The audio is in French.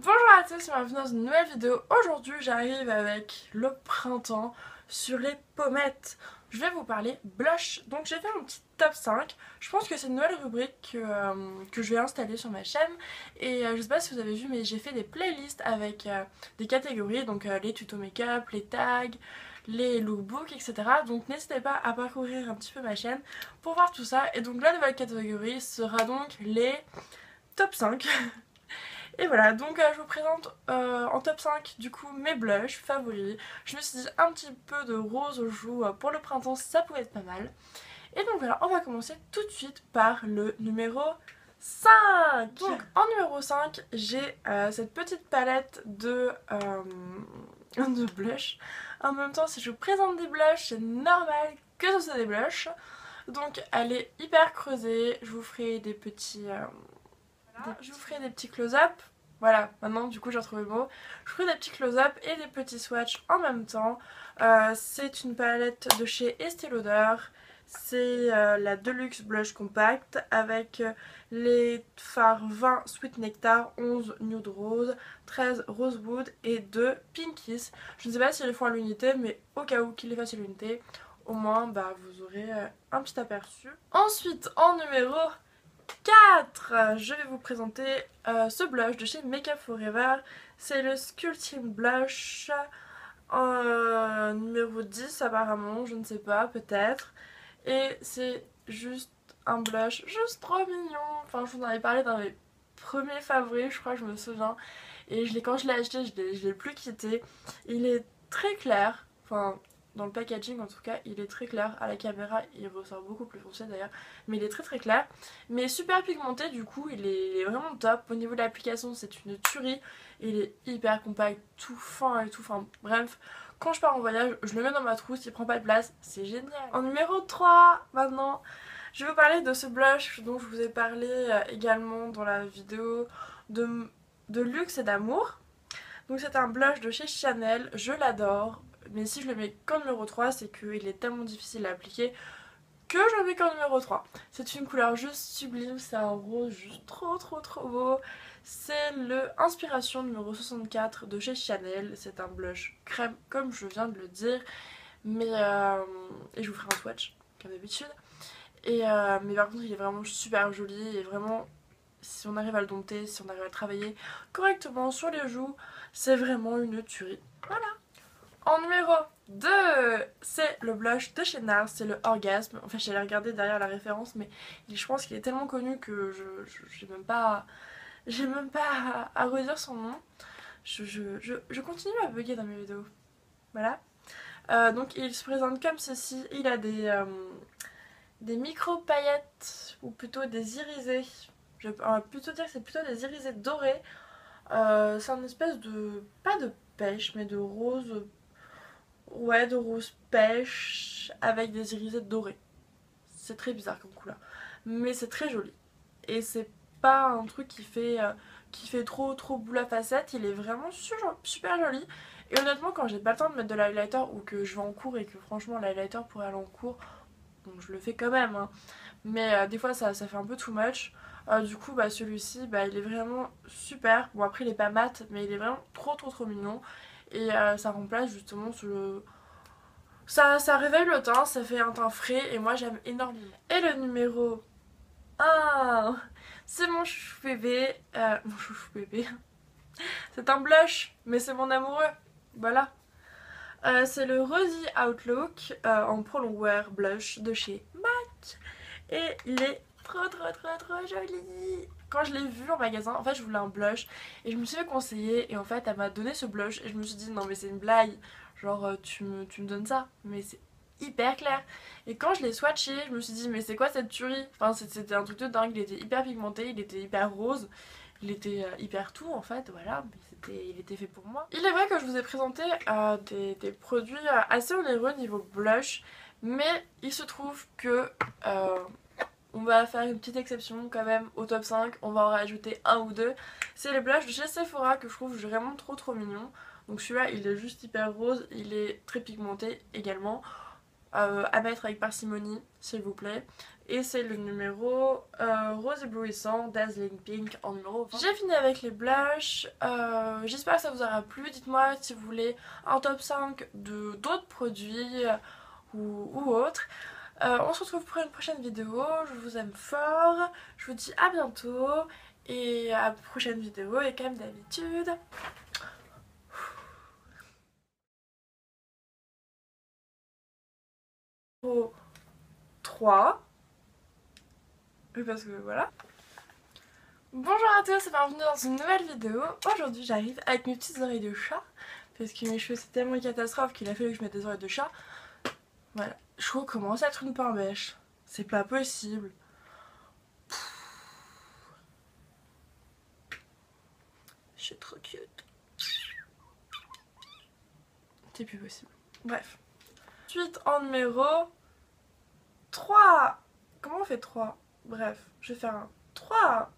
Bonjour à tous et bienvenue dans une nouvelle vidéo. Aujourd'hui j'arrive avec le printemps sur les pommettes. Je vais vous parler blush. Donc j'ai fait un petit top 5. Je pense que c'est une nouvelle rubrique que je vais installer sur ma chaîne. Et je sais pas si vous avez vu mais j'ai fait des playlists avec des catégories. Donc les tutos make-up, les tags, les lookbooks, etc. Donc n'hésitez pas à parcourir un petit peu ma chaîne pour voir tout ça. Et donc la nouvelle catégorie sera donc les top 5. Et voilà, donc je vous présente en top 5 du coup mes blushs favoris. Je me suis dit un petit peu de rose aux joues pour le printemps, ça pouvait être pas mal. Et donc voilà, on va commencer tout de suite par le numéro 5. Donc en numéro 5, j'ai cette petite palette de blush. En même temps, si je vous présente des blushs, c'est normal que ce soit des blushs. Donc elle est hyper creusée, je vous ferai des petits... je vous ferai des petits close-up. Voilà, maintenant du coup j'ai retrouvé le mot. Je ferai des petits close-up et des petits swatchs en même temps. C'est une palette de chez Estée Lauder. C'est la Deluxe Blush Compact avec les fards 20 Sweet Nectar, 11 Nude Rose, 13 Rosewood et 2 Pinkies. Je ne sais pas s'ils les font à l'unité, mais au cas où qu'ils les fassent à l'unité, au moins bah, vous aurez un petit aperçu. Ensuite, en numéro 4, je vais vous présenter ce blush de chez Makeup Forever. C'est le Sculpting Blush numéro 10 apparemment, je ne sais pas, peut-être. Et c'est juste un blush juste trop mignon. Enfin, je vous en avais parlé dans mes premiers favoris, je crois, je me souviens. Et quand je l'ai acheté, je l'ai plus quitté. Il est très clair, enfin dans le packaging en tout cas, il est très clair. À la caméra, il ressort beaucoup plus foncé d'ailleurs, mais il est très clair. Mais super pigmenté, du coup, il est vraiment top. Au niveau de l'application, c'est une tuerie. Il est hyper compact, tout fin et tout. Enfin bref, quand je pars en voyage, je le mets dans ma trousse, il prend pas de place, c'est génial. En numéro 3, maintenant, je vais vous parler de ce blush dont je vous ai parlé également dans la vidéo de luxe et d'amour. Donc c'est un blush de chez Chanel, je l'adore. Mais si je le mets qu'en numéro 3, c'est qu'il est tellement difficile à appliquer que je le mets qu'en numéro 3. C'est une couleur juste sublime, c'est un rose juste trop beau. C'est le Inspiration numéro 64 de chez Chanel. C'est un blush crème comme je viens de le dire. Et je vous ferai un swatch comme d'habitude. Mais par contre il est vraiment super joli et vraiment si on arrive à le dompter, si on arrive à le travailler correctement sur les joues, c'est vraiment une tuerie. Voilà. En numéro 2, c'est le blush de chez NARS, c'est le Orgasme. Enfin, j'allais regarder derrière la référence, mais je pense qu'il est tellement connu que j'ai même pas à redire son nom. Je continue à bugger dans mes vidéos. Voilà. Donc, il se présente comme ceci. Il a des micro-paillettes, ou plutôt des irisés. On va plutôt dire que c'est plutôt des irisés dorés. C'est un espèce de... pas de pêche, mais de rose... Ouais, de rose pêche avec des irisés dorés. C'est très bizarre comme couleur. Mais c'est très joli. Et c'est pas un truc qui fait trop boule à facettes. Il est vraiment super joli. Et honnêtement, quand j'ai pas le temps de mettre de l'highlighter ou que je vais en cours et que franchement l'highlighter pour aller en cours, donc je le fais quand même, hein. Mais des fois ça fait un peu too much. Du coup, bah, celui-ci, bah, il est vraiment super. Bon, après, il est pas mat, mais il est vraiment trop mignon. Et ça remplace justement ça réveille le teint, ça fait un teint frais et moi j'aime énormément. Et le numéro 1, c'est mon chouchou bébé. Mon chouchou bébé. C'est un blush, mais c'est mon amoureux. Voilà. C'est le Rosy Outlook en Prolong Wear Blush de chez MAC. Et il est trop joli. Quand je l'ai vu en magasin, en fait je voulais un blush et je me suis fait conseiller et en fait elle m'a donné ce blush et je me suis dit non mais c'est une blague, genre tu me donnes ça, mais c'est hyper clair. Et quand je l'ai swatché, je me suis dit mais c'est quoi cette tuerie. Enfin c'était un truc de dingue, il était hyper pigmenté, il était hyper rose, il était hyper tout en fait, voilà, mais il était fait pour moi. Il est vrai que je vous ai présenté des produits assez onéreux niveau blush, mais il se trouve que on va faire une petite exception quand même au top 5, on va en rajouter un ou deux. C'est les blushs de chez Sephora que je trouve vraiment trop mignon. Donc celui-là il est juste hyper rose, il est très pigmenté également. À mettre avec parcimonie s'il vous plaît. et c'est le numéro Rose éblouissant Dazzling Pink en numéro 20. J'ai fini avec les blushs, j'espère que ça vous aura plu. Dites-moi si vous voulez un top 5 de d'autres produits ou autres. On se retrouve pour une prochaine vidéo, je vous aime fort, je vous dis à bientôt et à la prochaine vidéo et comme d'habitude... 3. Parce que voilà. Bonjour à tous et bienvenue dans une nouvelle vidéo. Aujourd'hui j'arrive avec mes petites oreilles de chat. Parce que mes cheveux c'est tellement une catastrophe qu'il a fallu que je mette des oreilles de chat. Voilà. Je recommence à être une pain bêche. C'est pas possible. Je suis trop cute. C'est plus possible. Bref. Ensuite en numéro 3. Comment on fait 3? Bref, je vais faire un 3.